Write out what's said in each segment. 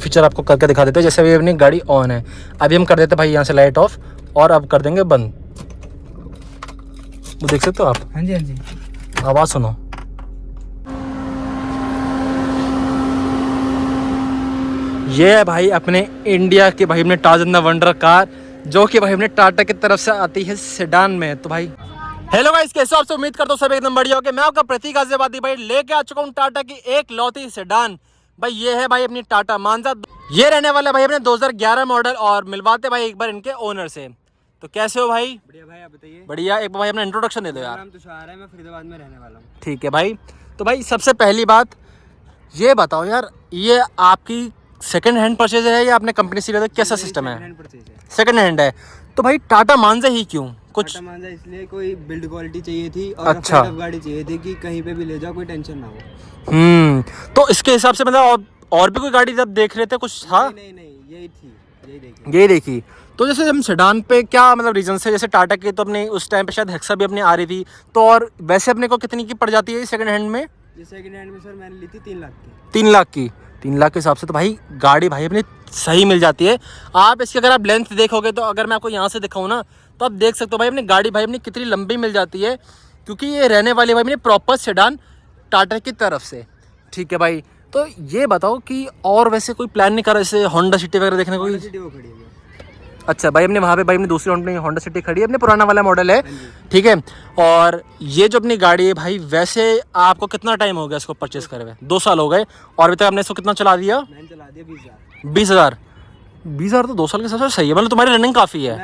Feature आपको करके दिखा देते हैं। जैसे अभी अपनी गाड़ी ऑन है, अभी हम कर देते हैं भाई यहाँ से लाइट ऑफ और अब कर देंगे बंद। वो देख सकते हो आप? हाँ जी हाँ जी। आवाज सुनो। ये है भाई अपने इंडिया की भाई अपने टार्ज़न द वंडर कार, जो कि भाई अपने टाटा की तरफ से आती है सेडान में। तो भाई हेलो गाइस, कैसे हो आप? उम्मीद करता हूँ सब एकदम बढ़िया हो। मैं आपका प्रतीक गाजियाबादी भाई लेके आ चुका हूँ टाटा की एक लौती सेडान। भाई ये है भाई अपनी टाटा मांजा। ये रहने वाला भाई अपने 2011 मॉडल और मिलवाते भाई एक बार इनके ओनर से। तो कैसे हो भाई? बढ़िया भाई, आप बताइए। बढ़िया। एक भाई अपना इंट्रोडक्शन दे दो यार। नाम तुषार है, मैं फरीदाबाद में रहने वाला हूँ। ठीक है भाई। तो भाई सबसे पहली बात ये बताओ यार, ये आपकी सेकंड हैंड परचेज है या आपने कंपनी से लिया था? कैसा सिस्टम है? सेकंड हैंड है। तो भाई टाटा मांजा ही क्यों? कुछ टाटा मांजा इसलिए कोई बिल्ड क्वालिटी चाहिए थी और अच्छा गाड़ी चाहिए थी कि कहीं पे भी ले जाओ कोई टेंशन ना हो। तो इसके हिसाब से मतलब और भी कोई गाड़ी जब देख रहे थे कुछ था? नहीं यही थी, यही देखी। तो जैसे हम सेडान पे क्या मतलब रीजन से, जैसे टाटा की तो अपने उस टाइम पे शायद हेक्सा भी अपनी आ रही थी, तो और वैसे अपने को कितनी की पड़ जाती है सेकंड हैंड में? सेकंड हैंड में सर मैंने ली थी 3 लाख की। 3 लाख की? 3 लाख के हिसाब से तो भाई गाड़ी भाई अपनी सही मिल जाती है। आप इसकी अगर आप लेंथ देखोगे तो अगर मैं आपको यहाँ से दिखाऊँ ना तो आप देख सकते हो भाई अपनी गाड़ी भाई अपनी कितनी लंबी मिल जाती है, क्योंकि ये रहने वाली भाई अपनी प्रॉपर सेडान टाटा की तरफ से। ठीक है भाई। तो ये बताओ कि और वैसे कोई प्लान नहीं करा जैसे होंडा सिटी वगैरह देखने को? अच्छा भाई, अपने वहाँ पे भाई अपनी दूसरी होंडा सिटी खड़ी है, अपने पुराना वाला मॉडल है। ठीक है। और ये जो अपनी गाड़ी है भाई, वैसे आपको कितना टाइम हो गया इसको परचेस करे हुए? 2 साल हो गए। और अभी तक आपने इसको कितना चला दिया? मैंने चला दिया 20,000। 20,000? 20,000 तो 2 साल के हिसाब से सही है, मतलब तुम्हारी रनिंग काफ़ी है।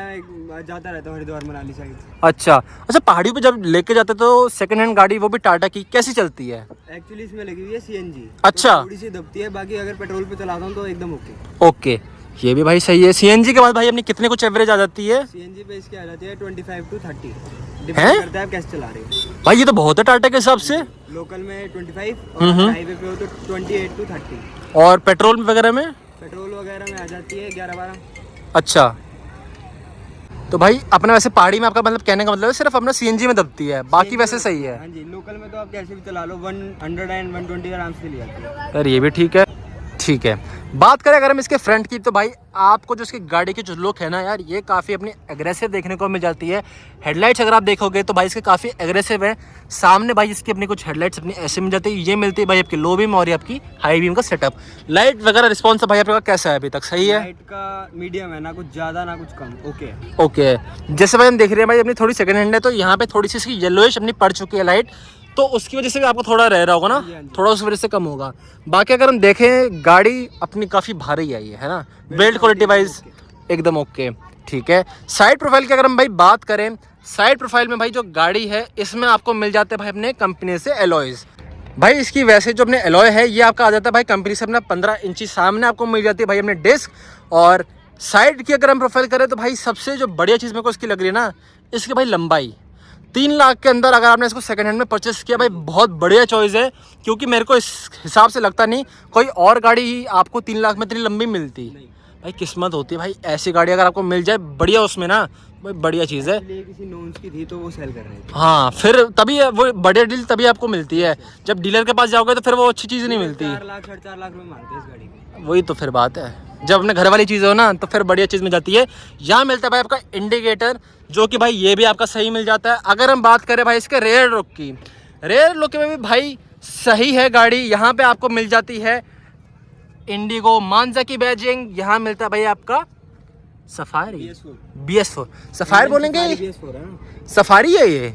मैं जाता रहता हूँ हरिद्वार मनाली साइड। अच्छा पहाड़ियों पे जब लेके जाते तो सेकंड हैंड गाड़ी वो भी टाटा की कैसी चलती है? एक्चुअली इसमें लगी हुई है सीएनजी। अच्छा। तो थोड़ी सी दबती है, बाकी अगर पेट्रोल पे चलाता हूँ तो एकदम ओके। ओके, ये भी भाई सही है। सीएनजी के बाद भाई अपनी कितने कुछ एवरेज आ जाती है? सीएनजी पे इसकी आ जाती है 25 to 30। हैं? डिपेंड करता है आप कैसे चला रहे हो भाई, ये तो बहुत है टाटा के हिसाब से। लोकल में 25 और हाईवे पे हो तो 28 to 30। और पेट्रोल वगैरह में? पेट्रोल वगैरह में आ जाती है 11-12। अच्छा, तो भाई अपना वैसे पहाड़ी में आपका मतलब कहने का मतलब है सिर्फ अपना सीएनजी में दबती है, बाकी वैसे सही है? हाँ जी, लोकल में तो आप कैसे भी चला लो 100 एंड 120 आराम से ले जाती है। यार ये भी ठीक है। ठीक है। बात करें अगर हम इसके फ्रंट की, तो भाई आपको जो इसकी गाड़ी की जो लुक है ना यार, ये काफ़ी अपनी एग्रेसिव देखने को मिल जाती है। हेडलाइट्स अगर आप देखोगे तो भाई इसके काफ़ी एग्रेसिव है। सामने भाई इसकी अपनी कुछ हेडलाइट्स अपनी ऐसे मिल जाती है। ये मिलती है भाई आपकी लो बीम और ये आपकी हाई बीम का सेटअप। लाइट वगैरह रिस्पॉन्स भाई आपका कैसा है? अभी तक सही है? लाइट का मीडियम है, ना कुछ ज़्यादा ना कुछ कम। ओके। जैसे भाई हम देख रहे हैं भाई अपनी थोड़ी सेकंड हैंड है, तो यहाँ पे थोड़ी सी इसकी येलोइश अपनी पड़ चुकी है लाइट, तो उसकी वजह से भी आपको थोड़ा रह रहा होगा ना, थोड़ा उस वजह से कम होगा। बाकी अगर हम देखें गाड़ी अपनी काफ़ी भारी आई है ना, बिल्ड क्वालिटी वाइज एकदम ओके। ठीक है। साइड प्रोफाइल की अगर हम भाई बात करें, साइड प्रोफाइल में भाई जो गाड़ी है इसमें आपको मिल जाते हैं भाई अपने कंपनी से एलॉयज़। भाई इसकी वैसे जो अपने एलॉय है ये आपका आ जाता है भाई कंपनी से अपना 15 इंची। सामने आपको मिल जाती है भाई अपने डिस्क। और साइड की अगर हम प्रोफाइल करें तो भाई सबसे जो बढ़िया चीज़ मेरे को इसकी लग रही है ना, इसकी भाई लंबाई। 3 लाख के अंदर अगर आपने इसको सेकंड हैंड में परचेस किया भाई, बहुत बढ़िया चॉइस है, क्योंकि मेरे को इस हिसाब से लगता नहीं कोई और गाड़ी ही आपको 3 लाख में इतनी लंबी मिलती। भाई किस्मत होती है भाई, ऐसी गाड़ी अगर आपको मिल जाए बढ़िया, उसमें ना भाई बढ़िया चीज़ है। किसी नोन्स की थी तो वो सेल कर रहे थे। हाँ, फिर तभी वो बढ़िया डील तभी आपको मिलती है। जब डीलर के पास जाओगे तो फिर वो अच्छी चीज़ नहीं मिलती। 4 लाख 4.5 लाख में मांगते हैं इस गाड़ी की। वही तो फिर बात है, जब अपने घर वाली चीज़ हो ना तो फिर बढ़िया चीज़ मिल जाती है। यहाँ मिलता है भाई आपका इंडिकेटर, जो कि भाई ये भी आपका सही मिल जाता है। अगर हम बात करें भाई इसके रेयर लुक की, रेयर लुक में भी भाई सही है गाड़ी। यहाँ पे आपको मिल जाती है इंडिगो मांजा की बैजिंग। यहाँ मिलता है भाई आपका सफारी BS4। सफायर बोलेंगे? BS4 है ना? सफारी है ये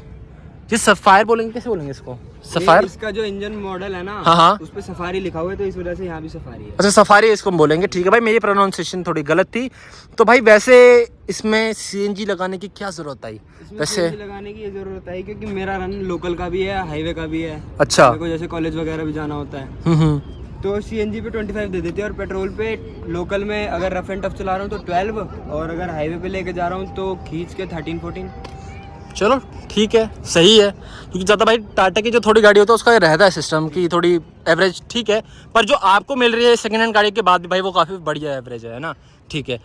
सफायर बोलेंगे, कैसे बोलेंगे इसको? सफायर। इसका जो इंजन मॉडल है ना, हाँ, उस पे सफारी लिखा हुआ है तो इस वजह से यहाँ भी सफारी है। अच्छा, सफारी इसको बोलेंगे। ठीक है भाई, मेरी प्रोनाउंसिएशन थोड़ी गलत थी। तो भाई वैसे इसमें सीएनजी लगाने की क्या जरूरत आई? वैसे सीएनजी लगाने की ये जरूरत है क्योंकि मेरा रन लोकल का भी है, हाईवे का भी है। अच्छा। मेरे को जैसे कॉलेज वगैरह भी जाना होता है तो सीएनजी पे 25 दे देते हैं, और पेट्रोल पे लोकल में अगर रफ एंड टफ चला रहा हूँ तो 12, और अगर हाईवे पे लेके जा रहा हूँ तो खींच के 13-14। चलो ठीक है, सही है। क्योंकि ज़्यादा भाई टाटा की जो थोड़ी गाड़ी होती है उसका रहता है सिस्टम की थोड़ी एवरेज ठीक है, पर जो आपको मिल रही है सेकंड हैंड गाड़ी के बाद भी भाई वो काफ़ी बढ़िया एवरेज है ना। ठीक है।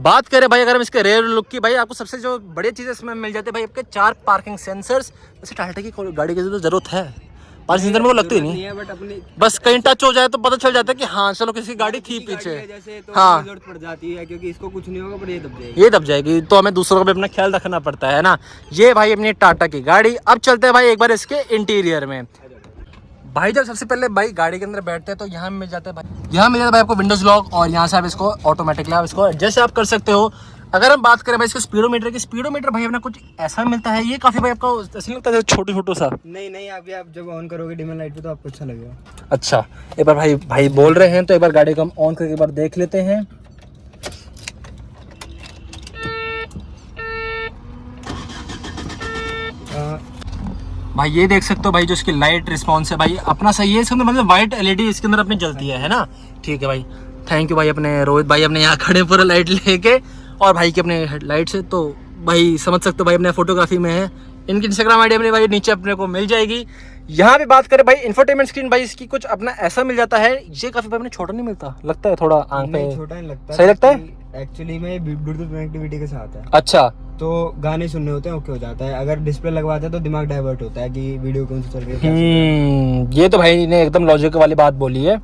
बात करें भाई अगर हम इसके रेयर लुक की, भाई आपको सबसे जो बढ़िया चीज़ इसमें मिल जाती है भाई आपके 4 पार्किंग सेंसर्स। वैसे टाटा की गाड़ी की तो ज़रूरत है, पाँच सेंसर में वो लगती ही नहीं है, बट अपनी बस कहीं टच हो जाए तो पता चल जाता है कि हाँ चलो किसी की गाड़ी थी गाड़ी पीछे। है जैसे तो हाँ जरूरत पड़ जाती है क्योंकि इसको कुछ नहीं होगा पर ये दब जाएगी। ये दब जाएगी तो हमें दूसरों का भी अपना ख्याल रखना पड़ता है ना। ये भाई अपनी टाटा की गाड़ी। अब चलते हैं भाई एक बार इसके इंटीरियर में। भाई जब सबसे पहले भाई गाड़ी के अंदर बैठते हैं तो यहाँ मिल जाता है भाई, यहाँ मिल जाता है भाई आपको विंडोज लॉक, और यहाँ से आप इसको ऑटोमेटिकली आप इसको एडजस्ट आप कर सकते हो। अगर हम बात करें भाई इसके स्पीडोमीटर की, स्पीडोमीटर भाई अपना कुछ ऐसा मिलता है, ये काफी भाई आपको ऐसा लगता है छोटू छोटू सा। नहीं अभी आप जब ऑन करोगे डिमर लाइट पे तो आपको अच्छा लगेगा। अच्छा एक बार भाई बोल रहे हैं तो एक बार गाड़ी को हम ऑन करके एक बार देख लेते हैं। भाई ये देख सकते हो भाई जो इसकी लाइट रिस्पॉन्स है भाई अपना सही है, इसके अंदर मतलब वाइट एलईडी इसके अंदर अपनी जलती है ना। ठीक है भाई, थैंक यू भाई अपने रोहित भाई अपने यहाँ खड़े पूरा लाइट लेके और भाई के अपने हेडलाइट से। तो भाई समझ सकते हो भाई अपने फोटोग्राफी में है, इनकी इंस्टाग्राम आईडी अपने भाई नीचे अपने को मिल जाएगी। यहाँ पे बात करें भाई इंफोटेनमेंट स्क्रीन, भाई इसकी कुछ अपना ऐसा मिल जाता है, ये काफी भाई अपने छोटा नहीं मिलता, लगता है थोड़ा आंख पे छोटा नहीं लगता, सही लगता है एक्चुअली में ब्लूटूथ कनेक्टिविटी के साथ है। अच्छा तो गाने सुनने होते हैं ओके हो जाता है, अगर डिस्प्ले लगवाते हैं तो दिमाग डाइवर्ट होता है कि वीडियो कौन सी चल रही है। ये तो भाई ने एकदम लॉजिक वाली बात बोली है।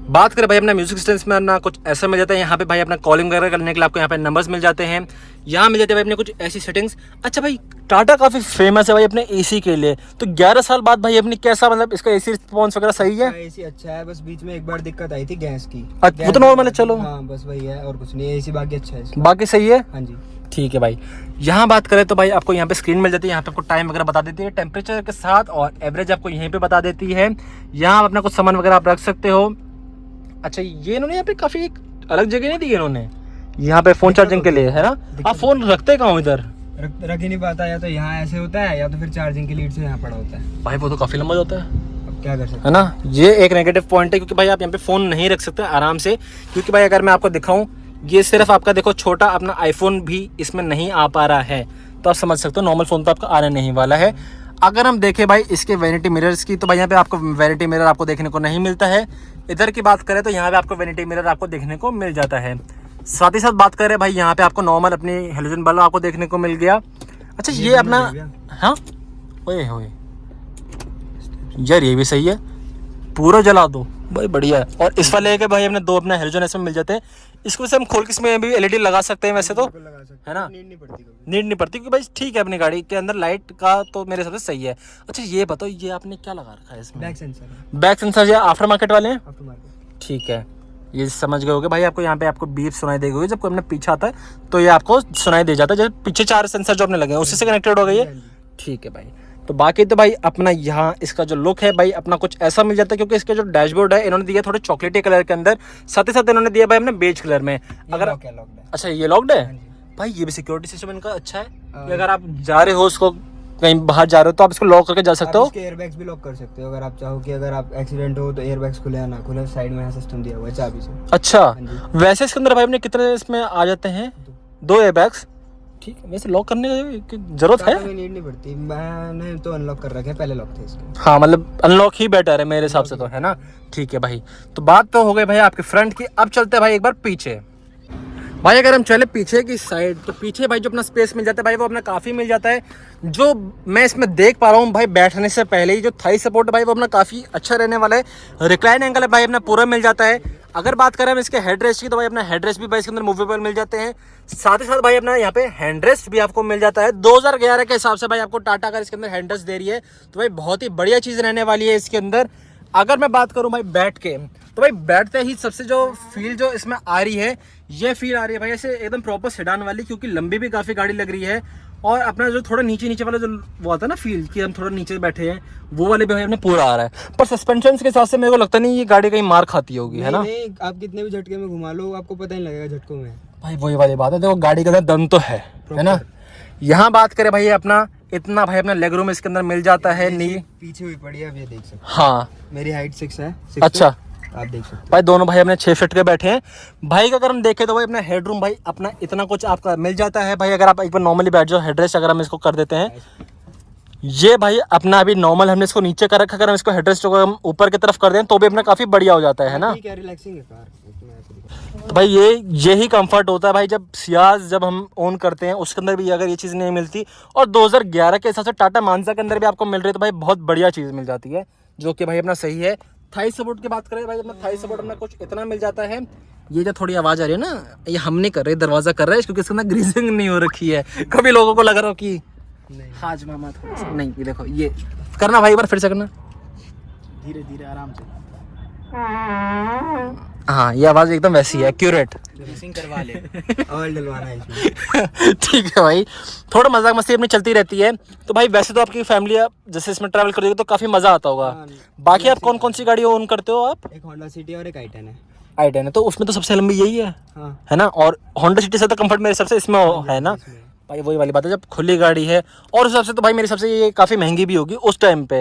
बात करें भाई अपना म्यूजिक सिस्टम्स में ना कुछ ऐसा मिल जाता है, यहाँ पे भाई अपना कॉलिंग वगैरह करने के लिए आपको यहाँ पे नंबर्स मिल जाते हैं, यहाँ मिल जाते हैं भाई अपने कुछ ऐसी सेटिंग्स। अच्छा भाई टाटा काफी फेमस है भाई अपने एसी के लिए, तो 11 साल बाद भाई अपनी कैसा मतलब इसका एसी रिस्पॉन्स वगैरह सही है? एसी अच्छा है, बस बीच में एक बार दिक्कत आई थी गैस की। वो तो नॉर्मल है चलो। हाँ बस वही है और कुछ नहीं, एसी बाकी अच्छा है इसका। बाकी सही है। हाँ जी ठीक है भाई। यहाँ बात करें तो भाई आपको यहाँ पे स्क्रीन मिल जाती है, यहाँ पे आपको टाइम वगैरह बता देती है टेम्परेचर के साथ, और एवरेज आपको यहीं पे बता देती है। यहाँ अपना कुछ सामान वगैरह आप रख सकते हो। अच्छा ये इन्होंने यहाँ पे काफी एक अलग जगह नहीं दी है इन्होंने, यहाँ पे फोन चार्जिंग के लिए है ना। आप फोन रखते कहाँ हो इधर? रख ही नहीं पाता, या तो यहाँ ऐसे होता है या तो फिर चार्जिंग की लीड से यहाँ पड़ा होता है। भाई वो तो काफी लंबा होता है, अब क्या कर सकते है ना। ये एक नेगेटिव पॉइंट है क्योंकि भाई आप यहाँ पे फोन नहीं रख सकते आराम से, क्योंकि भाई अगर मैं आपको दिखाऊं ये सिर्फ आपका देखो छोटा अपना आईफोन भी इसमें नहीं आ पा रहा है, तो आप समझ सकते हो नॉर्मल फोन तो आपका आने नहीं वाला है। अगर हम देखें भाई इसके वैनिटी मिरर्स की, तो भाई यहाँ पे आपको वैनिटी मिरर आपको देखने को नहीं मिलता है। इधर की बात करें तो यहाँ पे आपको वैनिटी मिरर आपको देखने को मिल जाता है। साथ ही साथ बात करें भाई यहाँ पे आपको नॉर्मल अपनी हेलोजन बल्ब आपको देखने को मिल गया। अच्छा ये अपना हाँ ओए होए यार ये भी सही है, पूरा जला दो भाई बढ़िया है। और इस वाले के भाई हमने दो अपने हेलोजन इसमें मिल जाते हैं, इसको वैसे हम खोल के इसमें भी एलईडी लगा सकते हैं वैसे तो, है ना। नीड नहीं पड़ती क्योंकि भाई ठीक है अपनी गाड़ी के अंदर लाइट का तो मेरे हिसाब से सही है। अच्छा ये बताओ ये आपने क्या लगा रखा है इसमें? बैक सेंसर या आफ्टर मार्केट वाले हैं? ठीक है ये समझ गए होगे भाई। आपको यहाँ पे आपको बीप सुनाई देगी जब कोई अपने पीछे आता है तो ये आपको सुनाई दे जाता है, जैसे पीछे 4 सेंसर जो अपने लगे हैं उससे कनेक्टेड हो गई है। ठीक है भाई। तो बाकी तो भाई अपना यहाँ इसका जो लुक है भाई अपना कुछ ऐसा मिल जाता है, क्योंकि इसके जो डैशबोर्ड है इन्होंने दिया थोड़े चॉकलेटी कलर के अंदर, साथ ही साथ इन्होंने दिया भाई अपने बेज कलर में। अगर अच्छा ये लॉक्ड है भाई, ये भी सिक्योरिटी सिस्टम इनका अच्छा है। अगर आप जा रहे हो उसको कहीं बाहर जा रहे हो तो आप इसको लॉक करके जा सकते हो। एयरबैग्स भी लॉक कर सकते हो अगर आप चाहो कि अगर आप एक्सीडेंट हो तो एयरबैग्स खुले या ना खुले, साइड में सिस्टम दिया हुआ है चाबी से। अच्छा वैसे इसके अंदर भाई अपने कितने इसमें आ जाते हैं? 2 एयरबैग्स। ठीक है वैसे लॉक करने की जरूरत है? नीड नहीं पड़ती, मैंने तो अनलॉक कर रखे पहले लॉक थे इसके। हाँ मतलब अनलॉक ही बेटर है मेरे हिसाब से तो, है ना। ठीक है भाई। तो बात तो हो गई भाई आपके फ्रंट की, अब चलते हैं भाई एक बार पीछे। भाई अगर हम चले पीछे की साइड तो पीछे भाई जो अपना स्पेस मिल जाता है भाई वो अपना काफ़ी मिल जाता है। जो मैं इसमें देख पा रहा हूँ भाई बैठने से पहले ही जो थाई सपोर्ट है भाई वो अपना काफ़ी अच्छा रहने वाला है। रिक्लाइन एंगल है भाई अपना पूरा मिल जाता है। अगर बात करें हम इसके हेड रेस्ट की तो भाई अपना हेड रेस्ट भी भाई इसके अंदर मूवेबल मिल जाते हैं। साथ ही साथ भाई अपना यहाँ पे हैंड रेस्ट भी आपको मिल जाता है। 2011 के हिसाब से भाई आपको टाटा अगर इसके अंदर हैंड रेस्ट दे रही है तो भाई बहुत ही बढ़िया चीज़ रहने वाली है इसके अंदर। अगर मैं बात करूं भाई बैठ के तो भाई बैठते ही सबसे जो फील जो इसमें आ रही है ये फील आ रही है भाई ऐसे एकदम प्रॉपर सेडान वाली, क्योंकि लंबी भी काफ़ी गाड़ी लग रही है। और अपना जो थोड़ा नीचे वाला जो वो आता है ना फील कि हम थोड़ा नीचे बैठे हैं, वो वाले भी भाई अपने पूरा आ रहा है। पर सस्पेंशन के हिसाब से मेरे को लगता नहीं ये गाड़ी कहीं मार खाती होगी, है ना। आप कितने भी झटके में घुमा लो आपको पता नहीं लगेगा झटकों में। भाई वही वाली बात है, देखो गाड़ी के अंदर दम तो है ना। यहाँ बात करें भाई अपना इतना भाई अपना लेग रूम इसके अंदर मिल जाता है। नी पीछे हुई पड़ी है, आप ये देख सकते हैं। हाँ मेरी हाइट 6 है। अच्छा आप देख सकते हैं भाई दोनों भाई अपने 6 फीट के बैठे हैं। भाई का अगर हम देखें तो भाई अपना हेडरूम भाई अपना इतना कुछ आपका मिल जाता है। भाई अगर आप एक बार नॉर्मली बैठ जाओ, हेडरेस्ट अगर हम इसको कर देते हैं, ये भाई अपना अभी नॉर्मल हमने इसको नीचे कर रखा, अगर हम इसको हेडरेस्ट को हम ऊपर की तरफ कर दें तो भी अपना काफी बढ़िया हो जाता है ना। रिलैक्सिंग है कार। तो भाई यही कंफर्ट होता है भाई जब सियाज जब हम ऑन करते हैं उसके अंदर भी अगर ये चीज़ नहीं मिलती। और 2011 के हिसाब से टाटा मानसा के अंदर भी आपको मिल रही है तो भाई बहुत बढ़िया चीज़ मिल जाती है। जो कि भाई अपना सही है। थाई सपोर्ट की बात करें भाई, अपना थाई सपोर्ट अपना कुछ इतना मिल जाता है। ये जो थोड़ी आवाज़ आ रही है ना, ये हम नहीं कर रहे, दरवाज़ा कर रहा है, क्योंकि इसके अंदर ग्रीसिंग नहीं हो रखी है। कभी लोगों को लग रहा हो कि हाज मामा थोड़ा सा नहीं, ये देखो ये करना भाई, एक बार फिर से करना, धीरे धीरे आराम से। हाँ ये आवाज़ एकदम वैसी है, एक्यूरेट। ग्रीसिंग करवा ले, ऑयल डलवाना है इसमें। ठीक है भाई, थोड़ा मजाक मस्ती अपनी चलती रहती है। तो भाई वैसे तो आपकी फैमिली जैसे इसमें ट्रैवल करोगे तो काफ़ी मज़ा आता होगा। बाकी आप कौन कौन सी गाड़ी ओन करते हो आप? एक होंडा सिटी और एक i10 है। i10 है, तो उसमें तो सबसे लंबी यही है, हाँ। है ना? और होंडा सिटी से तो कंफर्ट मेरे हिसाब से इसमें है ना भाई, वही वाली बात है, जब खुली गाड़ी है। और उस हिसाब से तो भाई मेरे हिसाब से ये काफ़ी महंगी भी होगी उस टाइम पे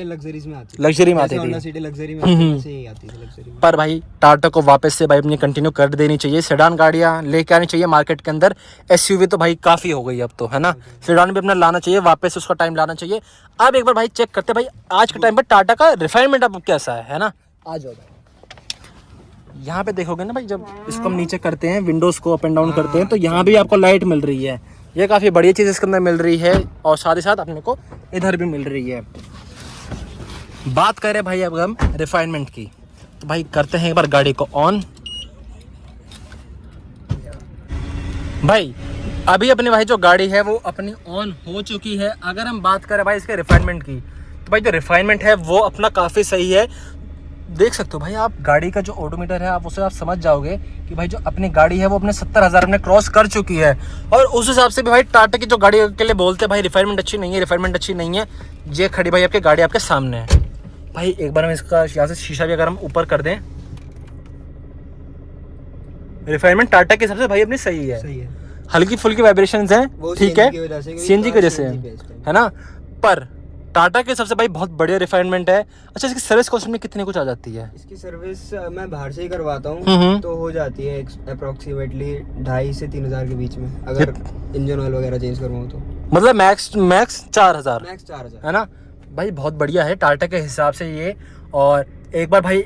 लग्जरीज में आती, लग्जरी में आती होंडा थी। सिटी लग्जरी में आती, वैसे ही आती है लग्जरी में। पर भाई टाटा को वापस से भाई अपनी कंटिन्यू कर देनी चाहिए, सेडान गाड़ियाँ लेके आनी चाहिए मार्केट के अंदर। एसयूवी तो भाई काफ़ी हो गई अब तो, है ना? सेडान भी अपना लाना चाहिए वापस, उसका टाइम लाना चाहिए। अब एक बार भाई चेक करते भाई आज के टाइम पर टाटा का रिफाइनमेंट अब कैसा है ना? आ जाओ भाई, यहाँ पे देखोगे ना भाई, जब इसको हम नीचे करते हैं, विंडोज़ को अप एंड डाउन करते हैं, तो यहाँ भी आपको लाइट मिल रही है। ये काफ़ी बढ़िया चीज़ इसके अंदर मिल रही है, और साथ ही साथ अपने को इधर भी मिल रही है। बात करें भाई अब हम रिफाइनमेंट की, तो भाई करते हैं एक बार गाड़ी को ऑन। भाई अभी अपनी भाई जो गाड़ी है वो अपनी ऑन हो चुकी है। अगर हम बात करें भाई इसके रिफाइनमेंट की, तो भाई जो रिफाइनमेंट है वो अपना काफ़ी सही है। देख सकते हो भाई आप गाड़ी का जो ऑडोमीटर है, आप उसे आप समझ जाओगे कि भाई जो अपनी गाड़ी है वो अपने 70,000 अपने क्रॉस कर चुकी है। और उस हिसाब से भी भाई टाटा की जो गाड़ी के लिए बोलते हैं भाई रिफाइनमेंट अच्छी नहीं है, रिफाइनमेंट अच्छी नहीं है, ये खड़ी भाई आपकी गाड़ी आपके सामने है। भाई एक बार हम इसका यहाँ से शीशा भी अगर हम ऊपर कर दें, रिफाइनमेंट टाटा के हिसाब से भाई अपनी सही है। हल्की फुल्की वाइब्रेशंस हैं, ठीक है, सीएनजी की वजह से है ना? पर टाटा के सबसे भाई बहुत बढ़िया रिफाइनमेंट है। अच्छा, इसकी सर्विस कॉस्ट में कितने कुछ आ जाती है? इसकी सर्विस मैं बाहर से ही करवाता हूँ, तो हो जाती है अप्रोक्सीमेटली 2,500 से 3,000 के बीच में, अगर इंजन ऑयल वगैरह चेंज करवाऊँ तो। मतलब मैक्स 4,000 है ना भाई? बहुत बढ़िया है टाटा के हिसाब से ये। और एक बार भाई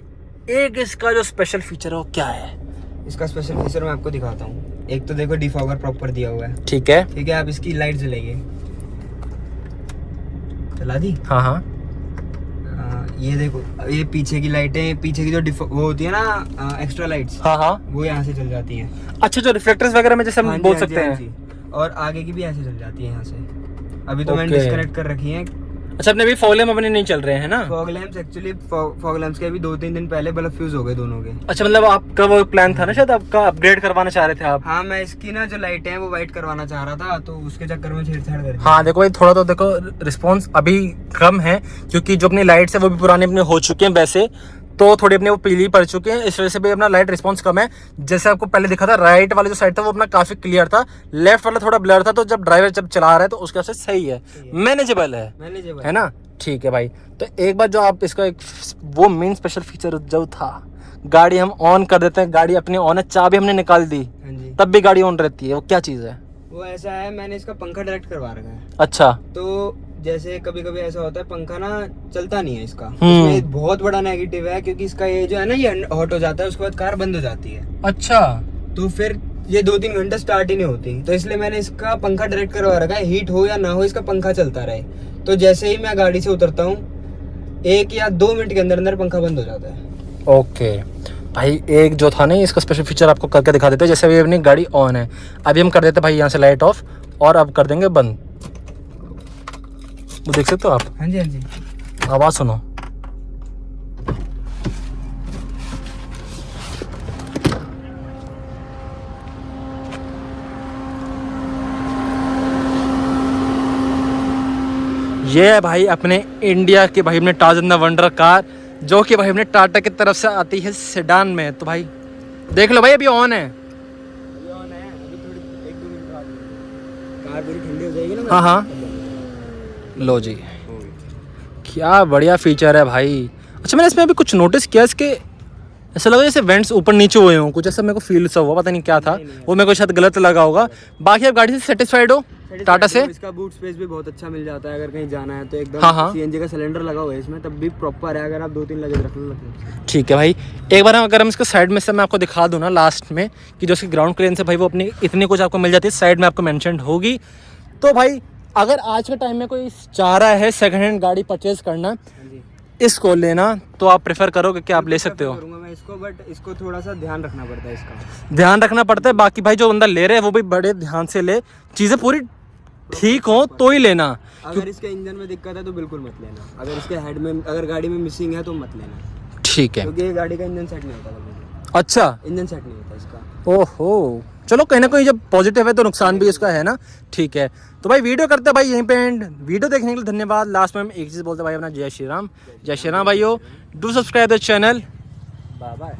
एक इसका जो स्पेशल फीचर है वो क्या है? इसका स्पेशल फीचर मैं आपको दिखाता हूँ। एक तो देखो डिफॉगर प्रॉपर दिया हुआ है, ठीक है। आप इसकी लाइट जलाइए, चला दी? हाँ। ये देखो, ये पीछे की लाइटें, पीछे की जो वो होती है ना एक्स्ट्रा लाइट्स, हाँ, वो यहाँ से चल जाती हैं। अच्छा, जो रिफ्लेक्टर्स वगैरह में जैसे हम बोल सकते हैं, और आगे की भी ऐसे चल जाती है यहाँ से। अभी तो मैंने डिस्कनेक्ट कर रखी है। अच्छा, अपने भी फॉग लैम्प अपने नहीं चल रहे हैं ना? Fog lamps actually fog lamps के अभी 2-3 दिन पहले बल्ब फ्यूज हो गए दोनों के। अच्छा, मतलब आपका वो प्लान था ना शायद, आपका अपग्रेड करवाना चाह रहे थे आप? हाँ, मैं इसकी ना जो लाइटें हैं वो वाइट करवाना चाह रहा था, तो उसके चक्कर में छेड़छाड़ कर। हाँ देखो भाई, थोड़ा तो देखो रिस्पॉन्स अभी कम है, क्योंकि जो अपनी लाइट्स है वो भी पुराने अपने हो चुके हैं वैसे, तो थोड़ी अपने वो पीली पड़ चुके हैं, इस वजह से भी अपना लाइट रिस्पांस कम है। जैसे आपको पहले दिखा था, राइट वाला जो साइड था वो अपना काफी क्लियर था, लेफ्ट वाला थोड़ा ब्लर था, तो जब ड्राइवर जब चला रहा है तो उसके वजह से सही है, मैनेजेबल है ना? ठीक है भाई, तो एक बार जो आप इसका एक वो मेन स्पेशल फीचर जो था, गाड़ी हम ऑन कर देते हैं, गाड़ी अपनी ऑन है, चाबी हमने निकाल दी तब भी गाड़ी ऑन रहती है, वो क्या चीज़ है? वो ऐसा है, मैंने इसका पंखा डायरेक्ट करवा रखा है। अच्छा, तो जैसे कभी कभी ऐसा होता है पंखा ना चलता नहीं है इसका, इसमें बहुत बड़ा नेगेटिव है, क्योंकि इसका ये जो है ना, ये हॉट हो जाता है, उसके बाद कार बंद हो जाती है। अच्छा, तो फिर ये 2-3 घंटे स्टार्ट ही नहीं होती, तो इसलिए मैंने इसका पंखा डायरेक्ट करवा रखा है, हीट हो या ना हो इसका पंखा चलता रहे। तो जैसे ही मैं गाड़ी से उतरता हूँ 1 या 2 मिनट के अंदर अंदर पंखा बंद हो जाता है। ओके भाई, एक जो था ना इसका स्पेशल फीचर आपको करके दिखा देते हैं। जैसे अभी अपनी गाड़ी ऑन है, अभी हम कर देते भाई यहाँ से लाइट ऑफ, और अब कर देंगे बंद, वो देख सकते हो आप? हाँ जी, हाँ जी। आवाज सुनो, ये है भाई अपने इंडिया के भाई अपने टार्ज़न द वंडर कार, जो कि भाई अपने टाटा की तरफ से आती है सेडान में। तो भाई देख लो भाई, अभी ऑन है, अभी थोड़ी 1-2 मिनट बाद कार पूरी ठंडी हो जाएगी ना। हाँ, लो जी, क्या बढ़िया फीचर है भाई। अच्छा, मैंने इसमें अभी कुछ नोटिस किया, इसके ऐसा लगा जैसे वेंट्स ऊपर नीचे हुए हों, कुछ ऐसा मेरे को फील सा हुआ, पता नहीं क्या था, वो मेरे को शायद गलत लगा होगा। बाकी आप गाड़ी से सेटिस्फाइड हो टाटा से? इसका बूट स्पेस भी बहुत अच्छा मिल जाता है, अगर कहीं जाना है तो एकदम। हाँ, सीएनजी का सिलेंडर लगा हुआ है इसमें, तब भी प्रॉपर है, अगर आप 2-3 लगेज रख लो। ठीक है भाई, एक बार अगर हम इसको साइड में से मैं आपको दिखा दूँ ना लास्ट में, कि जो इसकी ग्राउंड क्लियरेंस है भाई वो अपनी इतनी कुछ आपको मिल जाती है, साइड में आपको मेंशन होगी। तो भाई अगर आज के टाइम में कोई चाह रहा है सेकंड हैंड गाड़ी परचेज करना, इसको लेना तो आप प्रेफर करोगे कि आप ले सकते हो? करूंगा मैं इसको, बट इसको थोड़ा सा ध्यान रखना पड़ता है इसका। ध्यान रखना पड़ता है। बाकी भाई जो बंदा ले रहे हैं वो भी बड़े ध्यान से ले, चीज़ें पूरी ठीक हो तो ही लेना। अगर इसके इंजन में दिक्कत है तो बिल्कुल मत लेना, अगर इसके हेड में, अगर गाड़ी में मिसिंग है तो मत लेना, ठीक है। क्योंकि ये गाड़ी का इंजन सेट नहीं होता कभी। अच्छा, इंजन सेट नहीं होता इसका। ओहो, चलो कहीं ना कहीं जब पॉजिटिव है तो नुकसान भी इसका है ना। ठीक है, तो भाई वीडियो करते हैं भाई यहीं पे एंड। वीडियो देखने के लिए धन्यवाद। लास्ट में हम एक चीज़ बोलते हैं भाई अपना जय श्री राम। जय श्री राम भाइयों, do subscribe the channel. Bye bye.